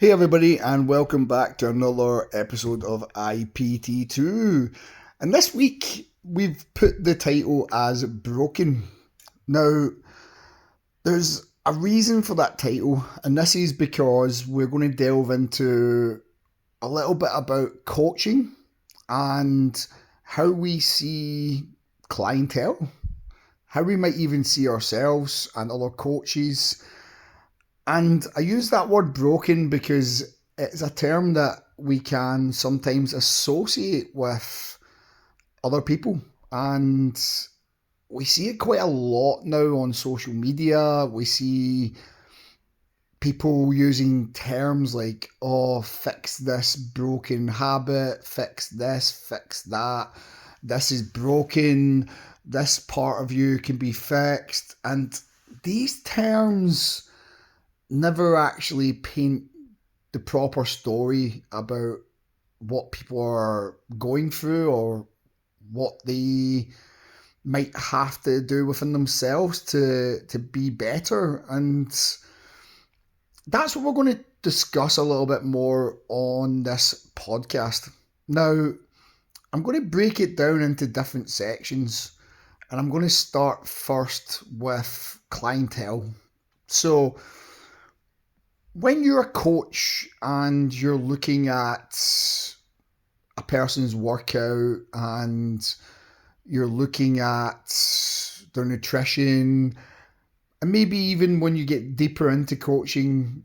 Hey everybody, and welcome back to another episode of IPT2. And this week we've put the title as Broken. Now, there's a reason for that title, and this is because we're going to delve into a little bit about coaching and how we see clientele, how we might even see ourselves and other coaches. And I use that word broken because it's a term that we can sometimes associate with other people. And we see it quite a lot now on social media. We see people using terms like, oh, fix this broken habit, fix this, fix that, this is broken, this part of you can be fixed. And these terms never actually paint the proper story about what people are going through or what they might have to do within themselves to be better. And that's what we're going to discuss a little bit more on this podcast. Now, I'm going to break it down into different sections, and I'm going to start first with clientele. So, when you're a coach and you're looking at a person's workout and you're looking at their nutrition, and maybe even when you get deeper into coaching,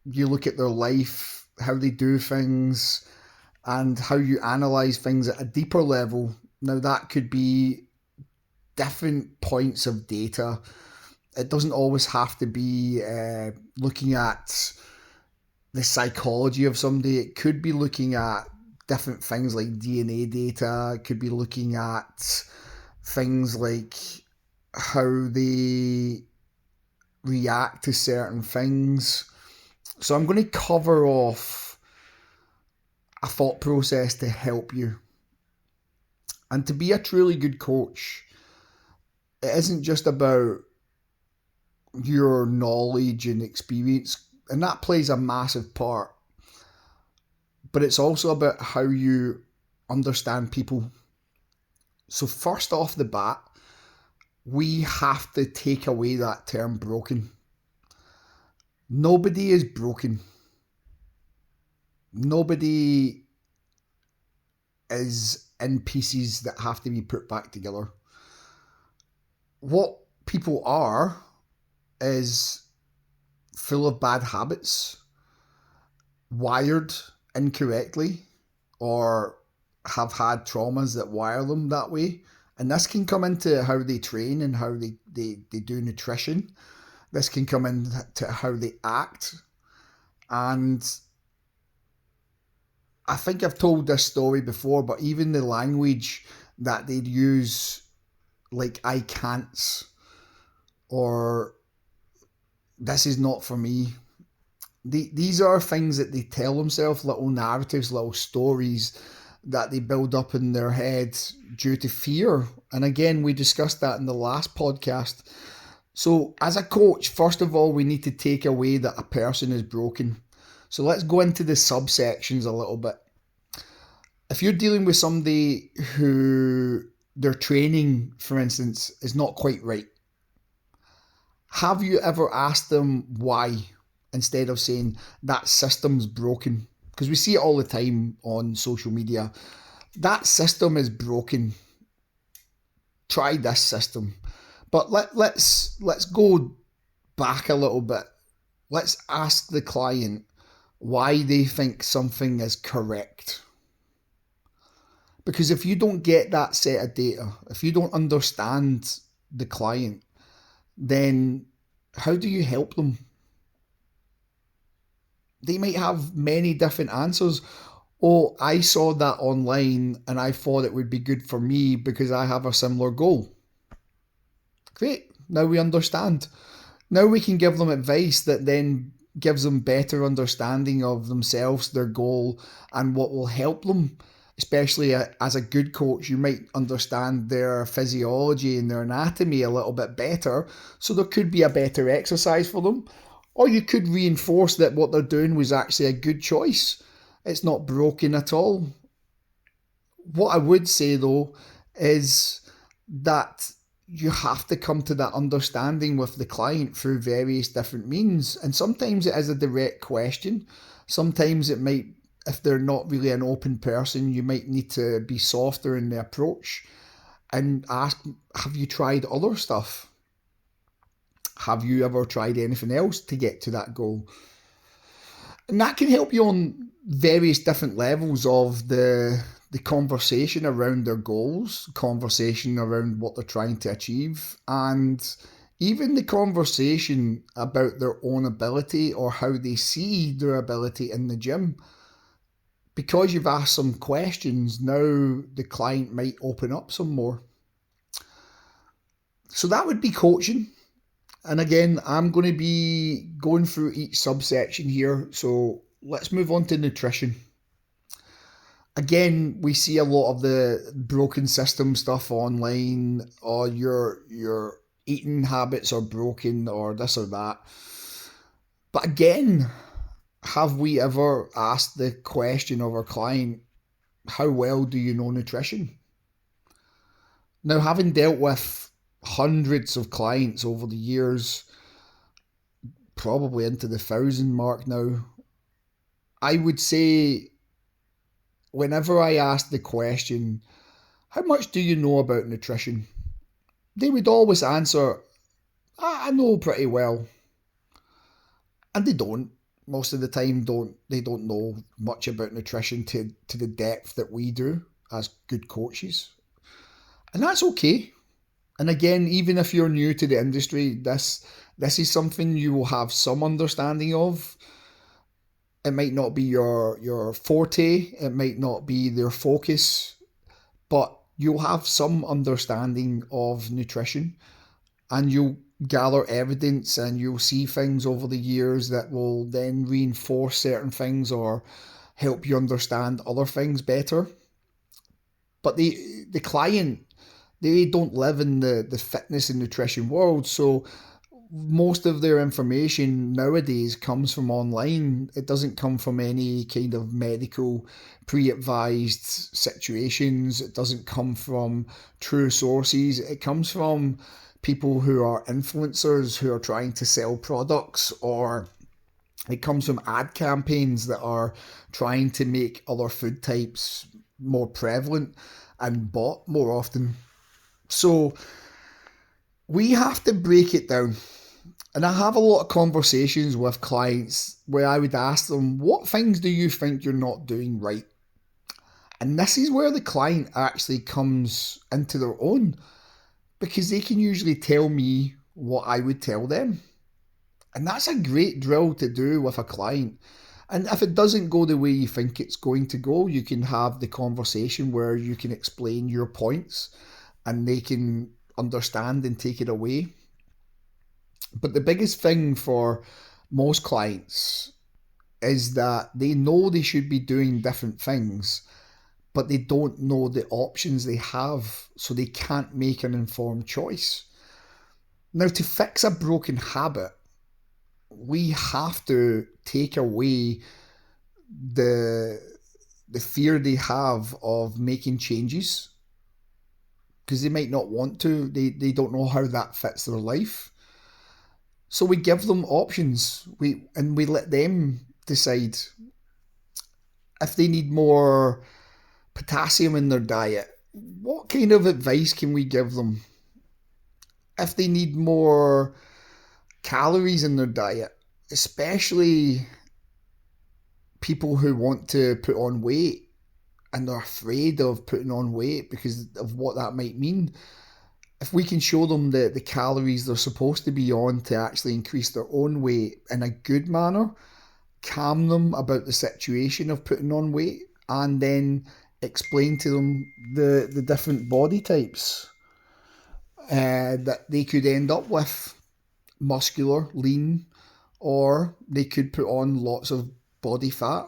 you look at their life, how they do things, and how you analyze things at a deeper level. Now, that could be different points of data. It doesn't always have to be looking at the psychology of somebody. It could be looking at different things like DNA data. It could be looking at things like how they react to certain things. So I'm going to cover off a thought process to help you. And to be a truly good coach, it isn't just about your knowledge and experience, and that plays a massive part, but it's also about how you understand people. So first off the bat, we have to take away that term broken. Nobody is broken. Nobody is in pieces that have to be put back together. What people are is full of bad habits, wired incorrectly, or have had traumas that wire them that way. And this can come into how they train and how they do nutrition. This can come into how they act. And I think I've told this story before, but even the language that they'd use, like I can'ts, or this is not for me. These are things that they tell themselves, little narratives, little stories that they build up in their heads due to fear. And again, we discussed that in the last podcast. So as a coach, first of all, we need to take away that a person is broken. So let's go into the subsections a little bit. If you're dealing with somebody who their training, for instance, is not quite right, have you ever asked them why instead of saying that system's broken? Because we see it all the time on social media. That system is broken. Try this system. But let's go back a little bit. Let's ask the client why they think something is correct. Because if you don't get that set of data, if you don't understand the client, then how do you help them? They might have many different answers. Oh, I saw that online and I thought it would be good for me because I have a similar goal. Great, now we understand. Now we can give them advice that then gives them better understanding of themselves, their goal, and what will help them. Especially as a good coach, you might understand their physiology and their anatomy a little bit better, so there could be a better exercise for them. Or you could reinforce that what they're doing was actually a good choice. It's not broken at all. What I would say though is that you have to come to that understanding with the client through various different means. And sometimes it is a direct question. Sometimes it might, if they're not really an open person, you might need to be softer in the approach and ask, have you tried other stuff? Have you ever tried anything else to get to that goal? And that can help you on various different levels of the conversation around their goals, conversation around what they're trying to achieve, and even the conversation about their own ability or how they see their ability in the gym. Because you've asked some questions, now the client might open up some more. So that would be coaching. And again, I'm going to be going through each subsection here. So let's move on to nutrition. Again, we see a lot of the broken system stuff online, or your eating habits are broken, or this or that. But again, have we ever asked the question of our client, how well do you know nutrition? Now, having dealt with hundreds of clients over the years, probably into the 1,000 mark now, I would say whenever I ask the question, how much do you know about nutrition? They would always answer, I know pretty well. And they don't. Most of the time they don't know much about nutrition to the depth that we do as good coaches. And that's okay. And again, even if you're new to the industry, this is something you will have some understanding of. It might not be your forte, it might not be their focus, but you'll have some understanding of nutrition, and you'll gather evidence and you'll see things over the years that will then reinforce certain things or help you understand other things better. But the client, they don't live in the fitness and nutrition world, so most of their information nowadays comes from online. It doesn't come from any kind of medical pre-advised situations. It doesn't come from true sources. It comes from people who are influencers who are trying to sell products, or it comes from ad campaigns that are trying to make other food types more prevalent and bought more often. So we have to break it down. And I have a lot of conversations with clients where I would ask them, what things do you think you're not doing right? And this is where the client actually comes into their own, because they can usually tell me what I would tell them. And that's a great drill to do with a client. And if it doesn't go the way you think it's going to go, you can have the conversation where you can explain your points and they can understand and take it away. But the biggest thing for most clients is that they know they should be doing different things, but they don't know the options they have, so they can't make an informed choice. Now, to fix a broken habit, we have to take away the fear they have of making changes, because they might not want to. They don't know how that fits their life. So we give them options. We let them decide if they need more potassium in their diet. What kind of advice can we give them? If they need more calories in their diet, especially people who want to put on weight and they're afraid of putting on weight because of what that might mean. If we can show them the calories they're supposed to be on to actually increase their own weight in a good manner, calm them about the situation of putting on weight, and then explain to them the different body types that they could end up with: muscular, lean, or they could put on lots of body fat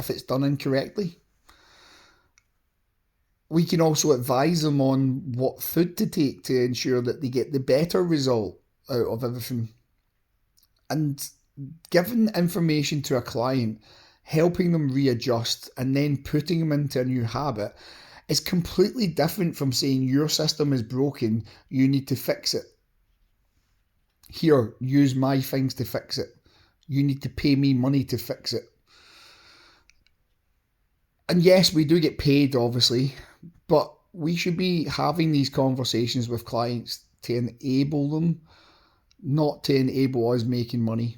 if it's done incorrectly. We can also advise them on what food to take to ensure that they get the better result out of everything. And Giving information to a client, helping them readjust, and then putting them into a new habit is completely different from saying your system is broken, you need to fix it. Here, use my things to fix it. You need to pay me money to fix it. And yes, we do get paid, obviously, but we should be having these conversations with clients to enable them, not to enable us making money.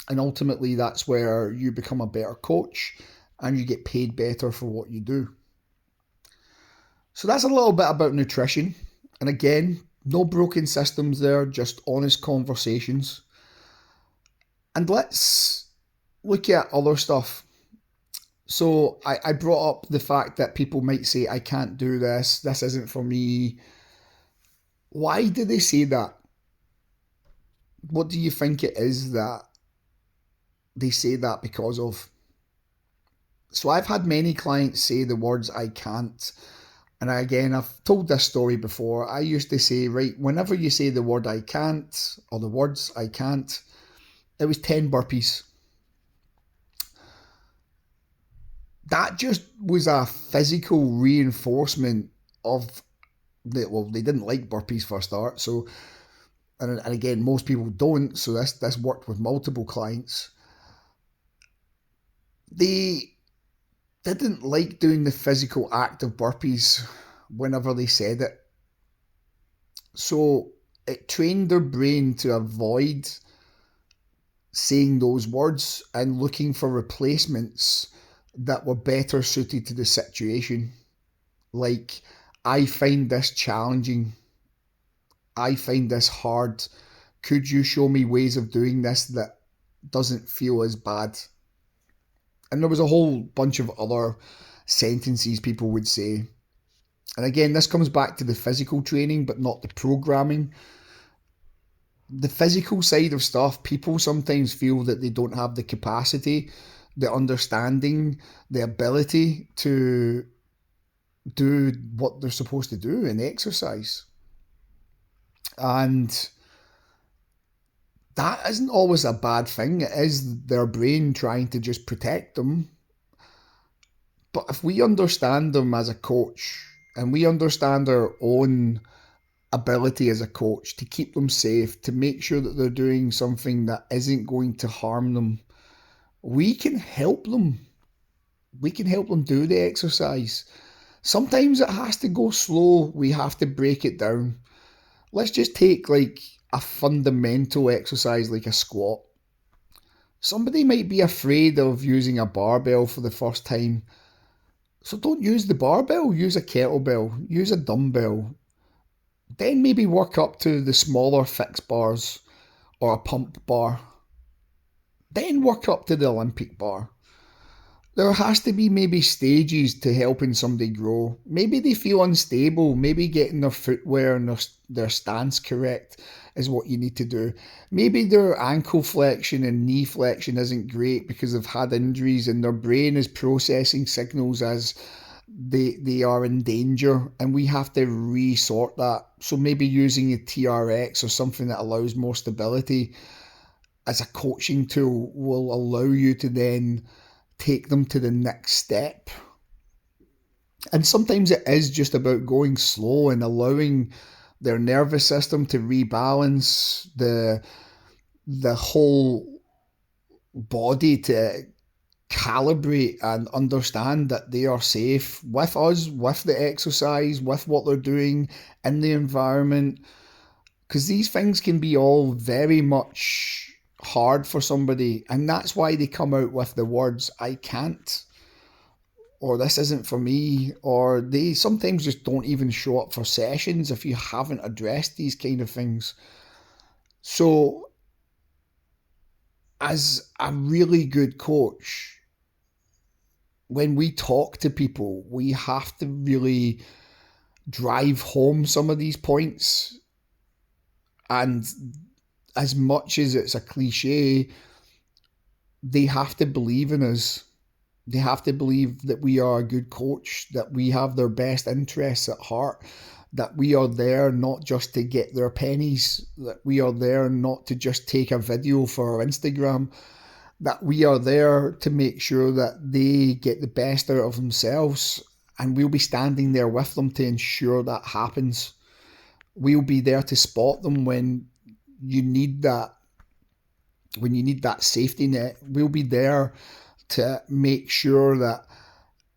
And ultimately, that's where you become a better coach and you get paid better for what you do. So that's a little bit about nutrition. And again, no broken systems there, just honest conversations. And let's look at other stuff. So I brought up the fact that people might say, I can't do this isn't for me. Why do they say that? What do you think it is that they say that because of? So I've had many clients say the words I can't. And again, I've told this story before. I used to say, right, whenever you say the word I can't, or the words I can't, it was 10 burpees. That just was a physical reinforcement of they didn't like burpees for a start. So, and again, most people don't. So this worked with multiple clients. They didn't like doing the physical act of burpees whenever they said it. So it trained their brain to avoid saying those words and looking for replacements that were better suited to the situation. Like, I find this challenging. I find this hard. Could you show me ways of doing this that doesn't feel as bad? And there was a whole bunch of other sentences people would say. And again, this comes back to the physical training, but not the programming. The physical side of stuff, people sometimes feel that they don't have the capacity, the understanding, the ability to do what they're supposed to do in exercise. And that isn't always a bad thing. It is their brain trying to just protect them. But if we understand them as a coach and we understand our own ability as a coach to keep them safe, to make sure that they're doing something that isn't going to harm them, we can help them. We can help them do the exercise. Sometimes it has to go slow. We have to break it down. Let's just take like a fundamental exercise like a squat. Somebody might be afraid of using a barbell for the first time. So don't use the barbell, use a kettlebell, use a dumbbell. Then maybe work up to the smaller fixed bars or a pump bar. Then work up to the Olympic bar. There has to be maybe stages to helping somebody grow. Maybe they feel unstable. Maybe getting their footwear and their stance correct is what you need to do. Maybe their ankle flexion and knee flexion isn't great because they've had injuries and their brain is processing signals as they are in danger, and we have to resort that. So maybe using a TRX or something that allows more stability as a coaching tool will allow you to then take them to the next step. And sometimes it is just about going slow and allowing their nervous system to rebalance, the whole body to calibrate and understand that they are safe with us, with the exercise, with what they're doing in the environment. Because these things can be all very much hard for somebody, and that's why they come out with the words I can't, or this isn't for me, or they sometimes just don't even show up for sessions if you haven't addressed these kind of things. So as a really good coach, when we talk to people, we have to really drive home some of these points. And as much as it's a cliche, they have to believe in us. They have to believe that we are a good coach, that we have their best interests at heart, that we are there not just to get their pennies, that we are there not to just take a video for our Instagram, that we are there to make sure that they get the best out of themselves, and we'll be standing there with them to ensure that happens. We'll be there to spot them when you need that safety net. We'll be there to make sure that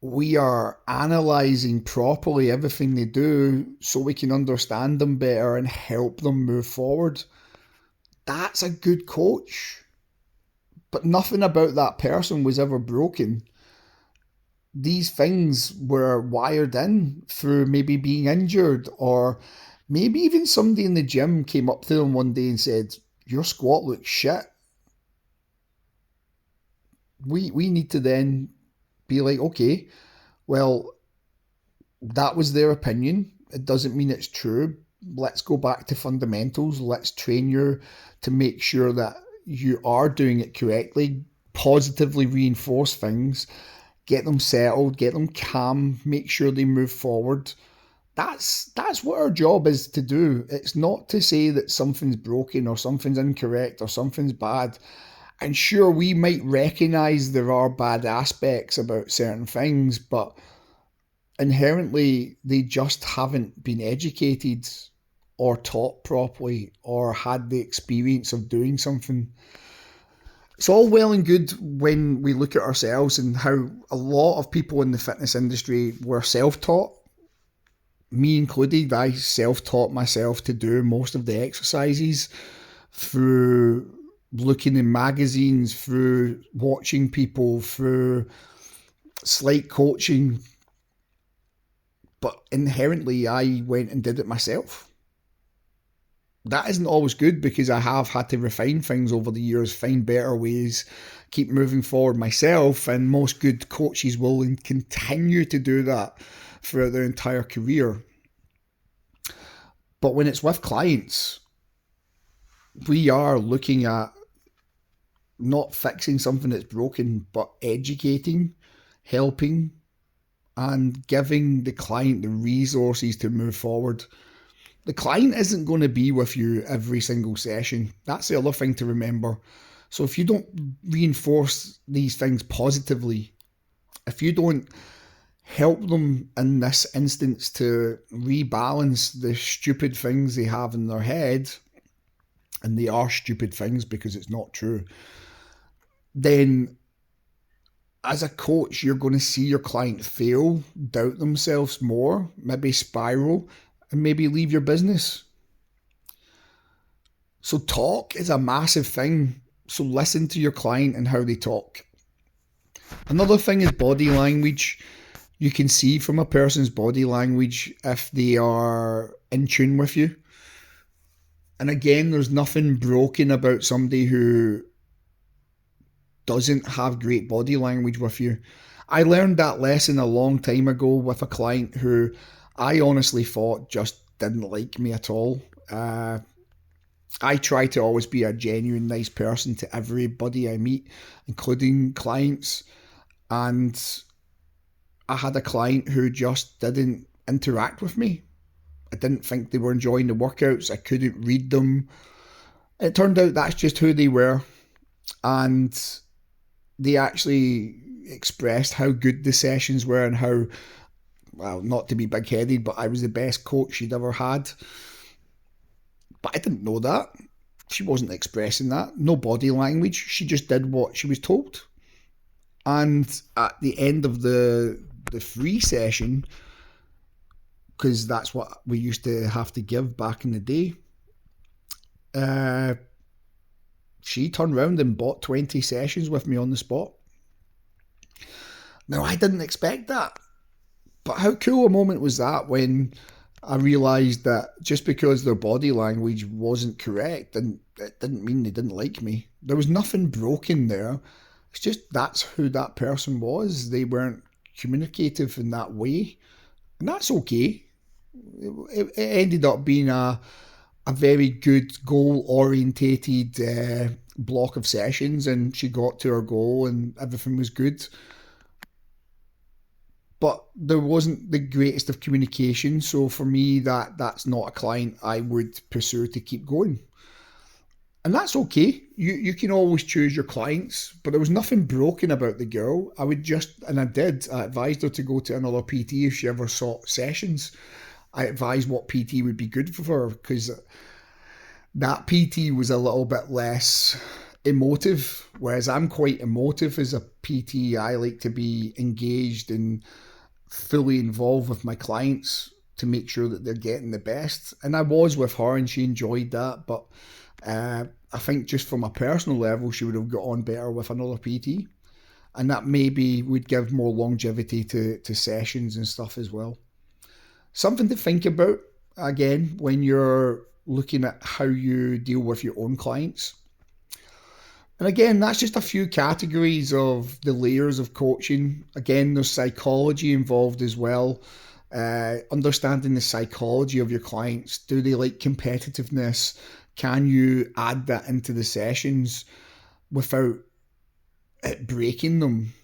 we are analysing properly everything they do so we can understand them better and help them move forward. That's a good coach. But nothing about that person was ever broken. These things were wired in through maybe being injured, or maybe even somebody in the gym came up to them one day and said, "Your squat looks shit." We need to then be like, okay, well, that was their opinion. It doesn't mean it's true. Let's go back to fundamentals. Let's train you to make sure that you are doing it correctly. Positively reinforce things. Get them settled. Get them calm. Make sure they move forward. That's what our job is to do. It's not to say that something's broken or something's incorrect or something's bad. And sure, we might recognise there are bad aspects about certain things, but inherently they just haven't been educated or taught properly or had the experience of doing something. It's all well and good when we look at ourselves and how a lot of people in the fitness industry were self-taught. Me included, I self-taught myself to do most of the exercises through looking in magazines, through watching people, through slight coaching. But inherently, I went and did it myself. That isn't always good because I have had to refine things over the years, find better ways, keep moving forward myself, and most good coaches will continue to do that throughout their entire career. But when it's with clients, we are looking at not fixing something that's broken, but educating, helping, and giving the client the resources to move forward. The client isn't going to be with you every single session. That's the other thing to remember. So if you don't reinforce these things positively, if you don't help them in this instance to rebalance the stupid things they have in their head, and they are stupid things because it's not true, then as a coach, you're going to see your client fail, doubt themselves more, maybe spiral, and maybe leave your business. So talk is a massive thing. So listen to your client and how they talk. Another thing is body language. You can see from a person's body language if they are in tune with you. And again, there's nothing broken about somebody who doesn't have great body language with you. I learned that lesson a long time ago with a client who I honestly thought just didn't like me at all. I try to always be a genuine, nice person to everybody I meet, including clients. And I had a client who just didn't interact with me. I didn't think they were enjoying the workouts. I couldn't read them. It turned out that's just who they were. And they actually expressed how good the sessions were and how, well, not to be big-headed, but I was the best coach she'd ever had. But I didn't know that. She wasn't expressing that. No body language. She just did what she was told. And at the end of the free session, because that's what we used to have to give back in the day, she turned around and bought 20 sessions with me on the spot. Now, I didn't expect that. But how cool a moment was that when I realised that just because their body language wasn't correct, and it didn't mean they didn't like me. There was nothing broken there. It's just that's who that person was. They weren't communicative in that way. And that's okay. It ended up being a very good goal-orientated block of sessions, and she got to her goal and everything was good. but there wasn't the greatest of communication. So for me, that's not a client I would pursue to keep going. And that's okay. You can always choose your clients, but there was nothing broken about the girl. I advised her to go to another PT if she ever sought sessions. I advised what PT would be good for her, because that PT was a little bit less emotive, whereas I'm quite emotive as a PT. I like to be engaged and fully involved with my clients to make sure that they're getting the best. And I was with her and she enjoyed that, but I think just from a personal level, she would have got on better with another PT. And that maybe would give more longevity to sessions and stuff as well. Something to think about, again, when you're looking at how you deal with your own clients. And again, that's just a few categories of the layers of coaching. Again, there's psychology involved as well. Understanding the psychology of your clients. Do they like competitiveness? Can you add that into the sessions without it breaking them?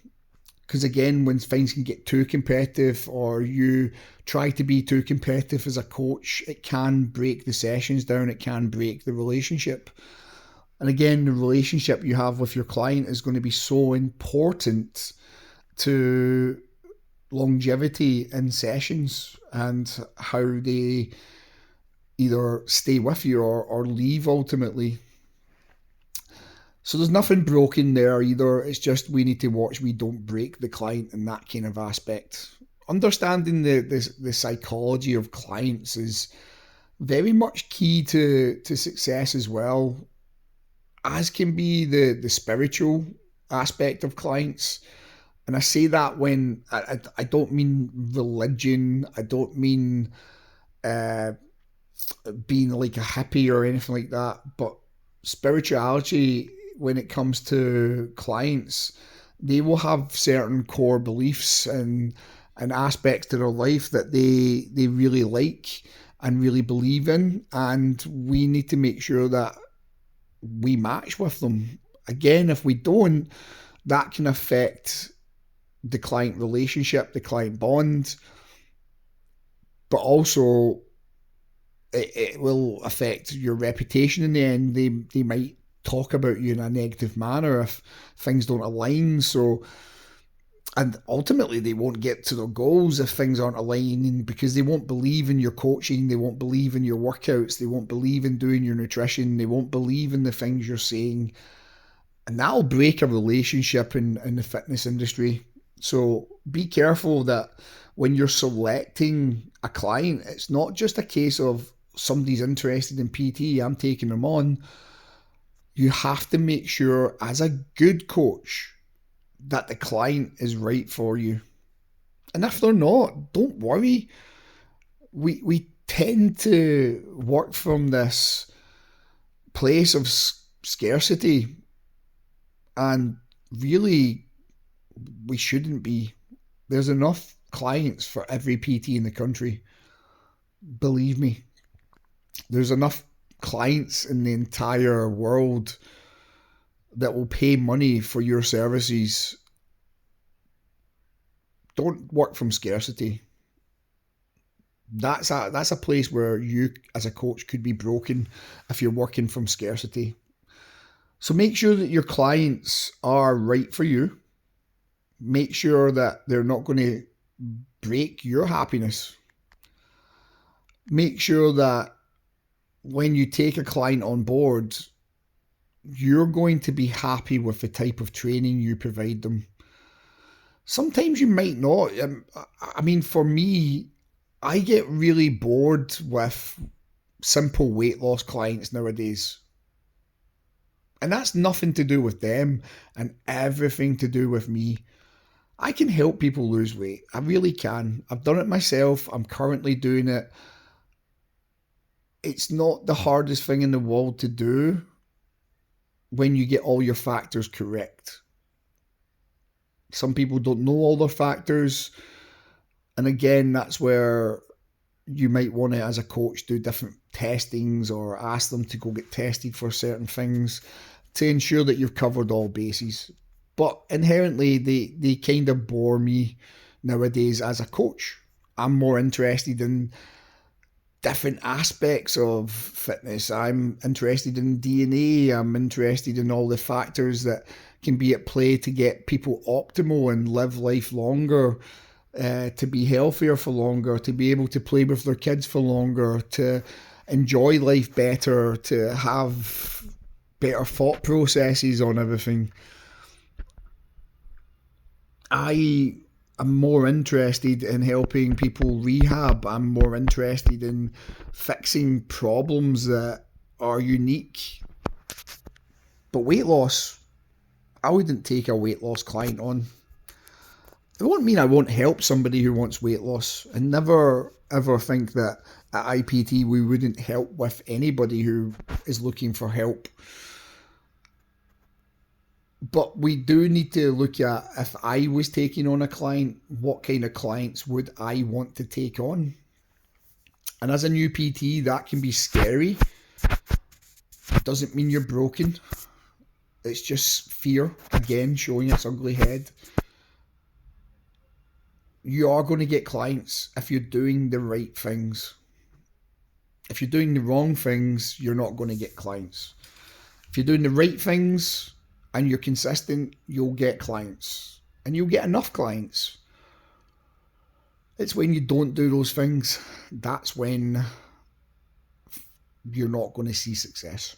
Because again, when things can get too competitive or you try to be too competitive as a coach, it can break the sessions down. It can break the relationship. And again, the relationship you have with your client is going to be so important to longevity in sessions and how they either stay with you or leave ultimately. So there's nothing broken there either. It's just we need to watch we don't break the client in that kind of aspect. Understanding the psychology of clients is very much key to success as well, as can be the spiritual aspect of clients. And I say that when I don't mean religion, I don't mean being like a hippie or anything like that, but spirituality. When it comes to clients, they will have certain core beliefs and aspects to their life that they really like and really believe in, and we need to make sure that we match with them. Again, if we don't, that can affect the client relationship, the client bond, but also it will affect your reputation in the end. They might talk about you in a negative manner if things don't align. So, and ultimately they won't get to their goals if things aren't aligning, because they won't believe in your coaching, they won't believe in your workouts, they won't believe in doing your nutrition, they won't believe in the things you're saying, and that'll break a relationship in the fitness industry. So be careful that when you're selecting a client, it's not just a case of somebody's interested in PT, I'm taking them on. You have to make sure, as a good coach, that the client is right for you. And if they're not, don't worry. We tend to work from this place of scarcity, and really, we shouldn't be. There's enough clients for every PT in the country. Believe me, there's enough clients in the entire world that will pay money for your services. Don't work from scarcity. That's a place where you as a coach could be broken if you're working from scarcity. So make sure that your clients are right for you. Make sure that they're not going to break your happiness. Make sure that when you take a client on board, you're going to be happy with the type of training you provide them. Sometimes you might not. I mean, for me, I get really bored with simple weight loss clients nowadays. And that's nothing to do with them and everything to do with me. I can help people lose weight. I really can. I've done it myself. I'm currently doing it. It's not the hardest thing in the world to do when you get all your factors correct. Some people don't know all their factors. And again, that's where you might want to, as a coach, do different testings or ask them to go get tested for certain things to ensure that you've covered all bases. But inherently, they kind of bore me nowadays as a coach. I'm more interested in different aspects of fitness. I'm interested in DNA. I'm interested in all the factors that can be at play to get people optimal and live life longer, to be healthier for longer, to be able to play with their kids for longer, to enjoy life better, to have better thought processes on everything. I am more interested in helping people rehab. I'm more interested in fixing problems that are unique. But weight loss, I wouldn't take a weight loss client on. It won't mean I won't help somebody who wants weight loss. And never ever think that at IPT we wouldn't help with anybody who is looking for help. But we do need to look at, if I was taking on a client, what kind of clients would I want to take on? And as a new PT, that can be scary. It doesn't mean you're broken. It's just fear, again, showing its ugly head. You are going to get clients if you're doing the right things. If you're doing the wrong things, you're not going to get clients. If you're doing the right things and you're consistent, you'll get clients. And you'll get enough clients. It's when you don't do those things, that's when you're not going to see success.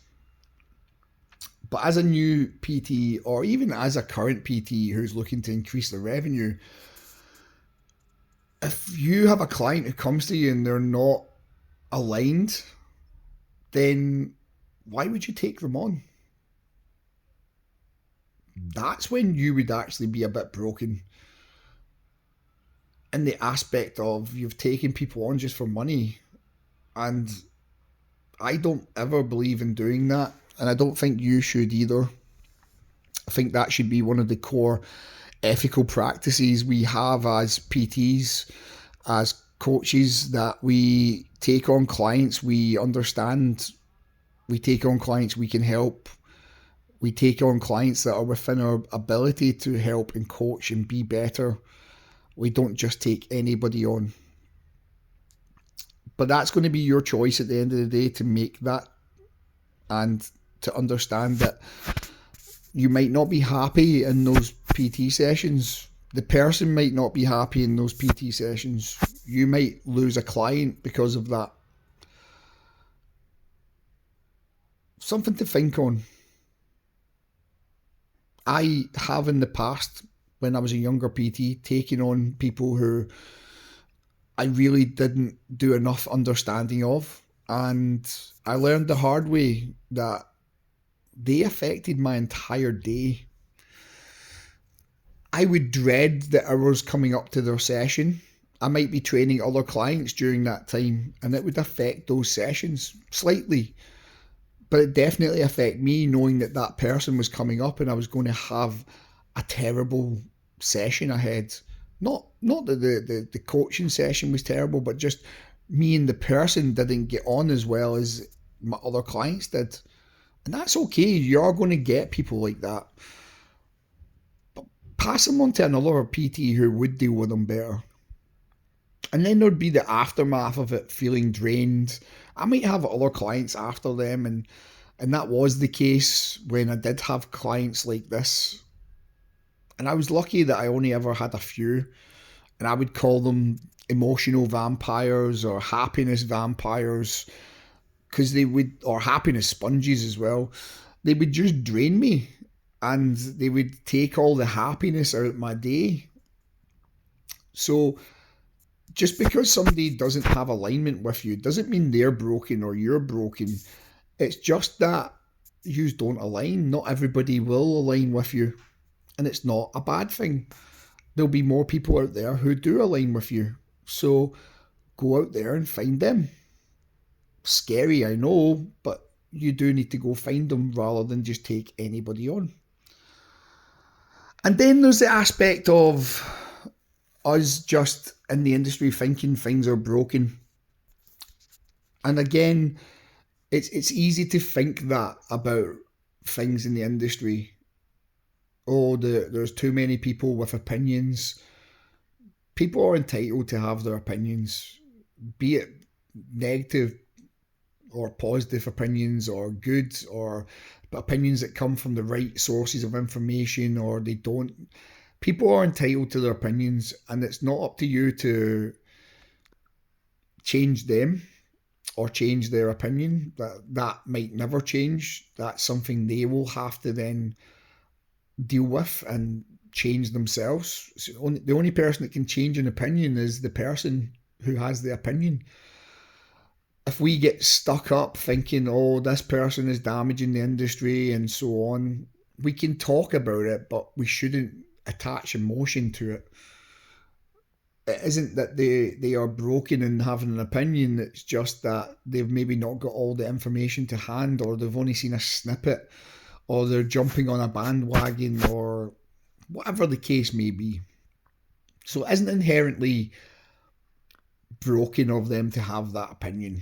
But as a new PT, or even as a current PT who's looking to increase their revenue, if you have a client who comes to you and they're not aligned, then why would you take them on? That's when you would actually be a bit broken. In the aspect of you've taken people on just for money. And I don't ever believe in doing that. And I don't think you should either. I think that should be one of the core ethical practices we have as PTs, as coaches, that we take on clients we understand. We take on clients we can help. We take on clients that are within our ability to help and coach and be better. We don't just take anybody on. But that's going to be your choice at the end of the day, to make that and to understand that you might not be happy in those PT sessions. The person might not be happy in those PT sessions. You might lose a client because of that. Something to think on. I have in the past, when I was a younger PT, taken on people who I really didn't do enough understanding of. And I learned the hard way that they affected my entire day. I would dread the hours coming up to their session. I might be training other clients during that time, and it would affect those sessions slightly. But it definitely affected me, knowing that that person was coming up and I was going to have a terrible session ahead. Not that the coaching session was terrible, but just me and the person didn't get on as well as my other clients did. And that's okay. You're going to get people like that. But pass them on to another PT who would deal with them better. And then there'd be the aftermath of it, feeling drained. I might have other clients after them, and that was the case when I did have clients like this. And I was lucky that I only ever had a few. And I would call them emotional vampires or happiness vampires, because they would, or happiness sponges as well. They would just drain me, and they would take all the happiness out of my day. So just because somebody doesn't have alignment with you doesn't mean they're broken or you're broken. It's just that you don't align. Not everybody will align with you, and it's not a bad thing. There'll be more people out there who do align with you. So go out there and find them. Scary, I know, but you do need to go find them rather than just take anybody on. And then there's the aspect of us just in the industry thinking things are broken. And again, it's easy to think that about things in the industry. Oh, there's too many people with opinions. people are entitled to have their opinions, be it negative or positive opinions, or good, or opinions that come from the right sources of information, or they don't. People are entitled to their opinions, and it's not up to you to change them or change their opinion. That might never change. That's something they will have to then deal with and change themselves. So the only person that can change an opinion is the person who has the opinion. If we get stuck up thinking, oh, this person is damaging the industry and so on, we can talk about it, but we shouldn't attach emotion to it. It isn't that they are broken and having an opinion, it's just that they've maybe not got all the information to hand, or they've only seen a snippet, or they're jumping on a bandwagon, or whatever the case may be. So it isn't inherently broken of them to have that opinion.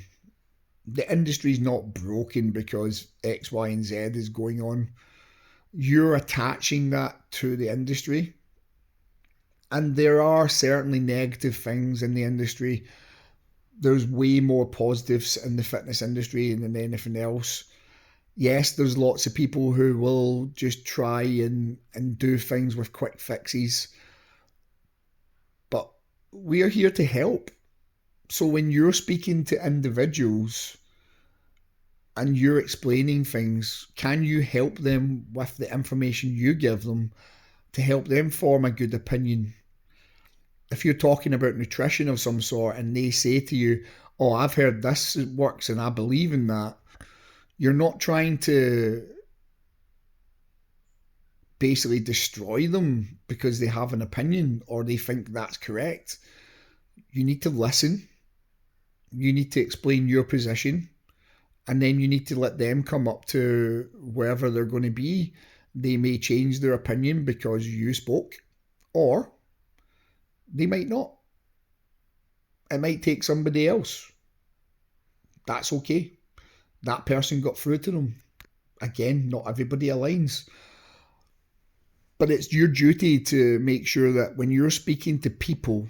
The industry's not broken because X, Y, and Z is going on. You're attaching that to the industry. And there are certainly negative things in the industry. There's way more positives in the fitness industry than anything else. Yes, there's lots of people who will just try and do things with quick fixes. But we are here to help. So when you're speaking to individuals and you're explaining things, can you help them with the information you give them to help them form a good opinion? If you're talking about nutrition of some sort and they say to you, oh, I've heard this works and I believe in that, you're not trying to basically destroy them because they have an opinion or they think that's correct. You need to listen. You need to explain your position, and then you need to let them come up to wherever they're going to be. They may change their opinion because you spoke, or they might not. It might take somebody else. That's okay. That person got through to them. Again, not everybody aligns. But it's your duty to make sure that when you're speaking to people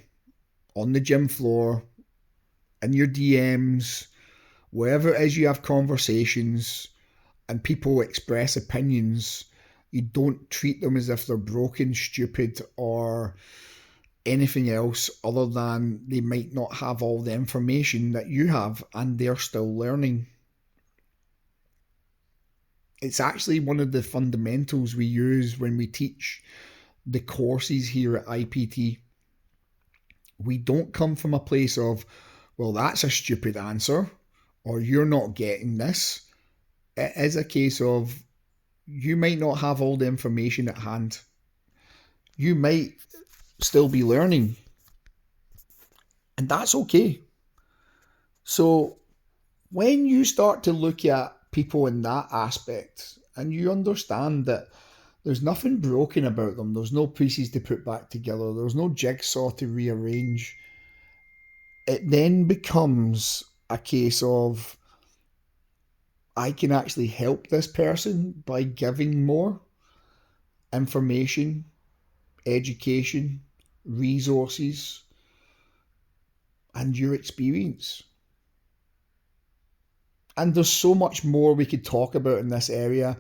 on the gym floor, in your DMs, wherever it is you have conversations and people express opinions, you don't treat them as if they're broken, stupid, or anything else other than they might not have all the information that you have and they're still learning. It's actually one of the fundamentals we use when we teach the courses here at IPT. We don't come from a place of, well, that's a stupid answer, or you're not getting this. It is a case of, you might not have all the information at hand. You might still be learning, and that's okay. So when you start to look at people in that aspect and you understand that there's nothing broken about them, there's no pieces to put back together, there's no jigsaw to rearrange, it then becomes a case of, I can actually help this person by giving more information, education, resources, and your experience. And there's so much more we could talk about in this area,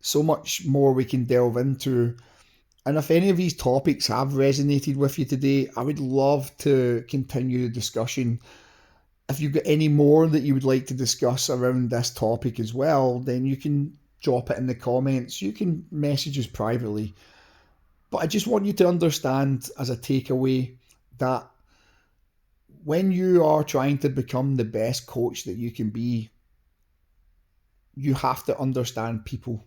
so much more we can delve into. And if any of these topics have resonated with you today, I would love to continue the discussion. If you've got any more that you would like to discuss around this topic as well, then you can drop it in the comments. You can message us privately. But I just want you to understand as a takeaway that when you are trying to become the best coach that you can be, you have to understand people.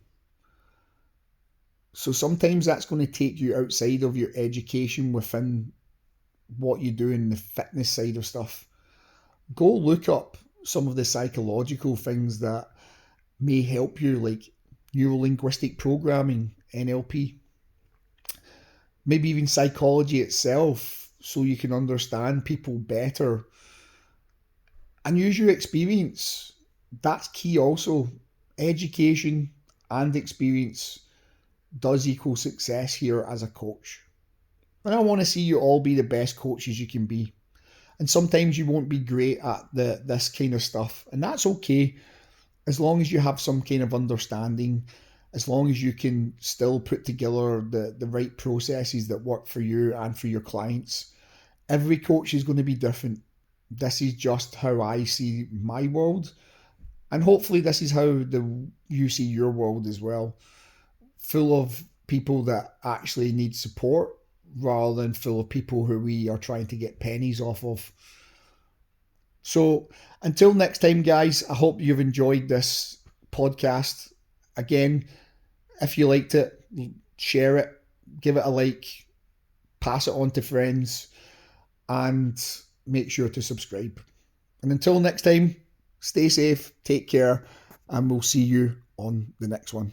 So sometimes that's going to take you outside of your education within what you do in the fitness side of stuff. Go look up some of the psychological things that may help you, like neuro-linguistic programming, NLP. Maybe even psychology itself, so you can understand people better. And use your experience. That's key also. Education and experience does equal success here as a coach. And I want to see you all be the best coaches you can be. And sometimes you won't be great at this kind of stuff, and that's okay, as long as you have some kind of understanding, as long as you can still put together the right processes that work for you and for your clients. Every coach is going to be different. This is just how I see my world, and hopefully this is how you see your world as well. Full of people that actually need support rather than full of people who we are trying to get pennies off of. So until next time, guys, I hope you've enjoyed this podcast. Again, if you liked it, share it, give it a like, pass it on to friends, and make sure to subscribe. And until next time, stay safe, take care, and we'll see you on the next one.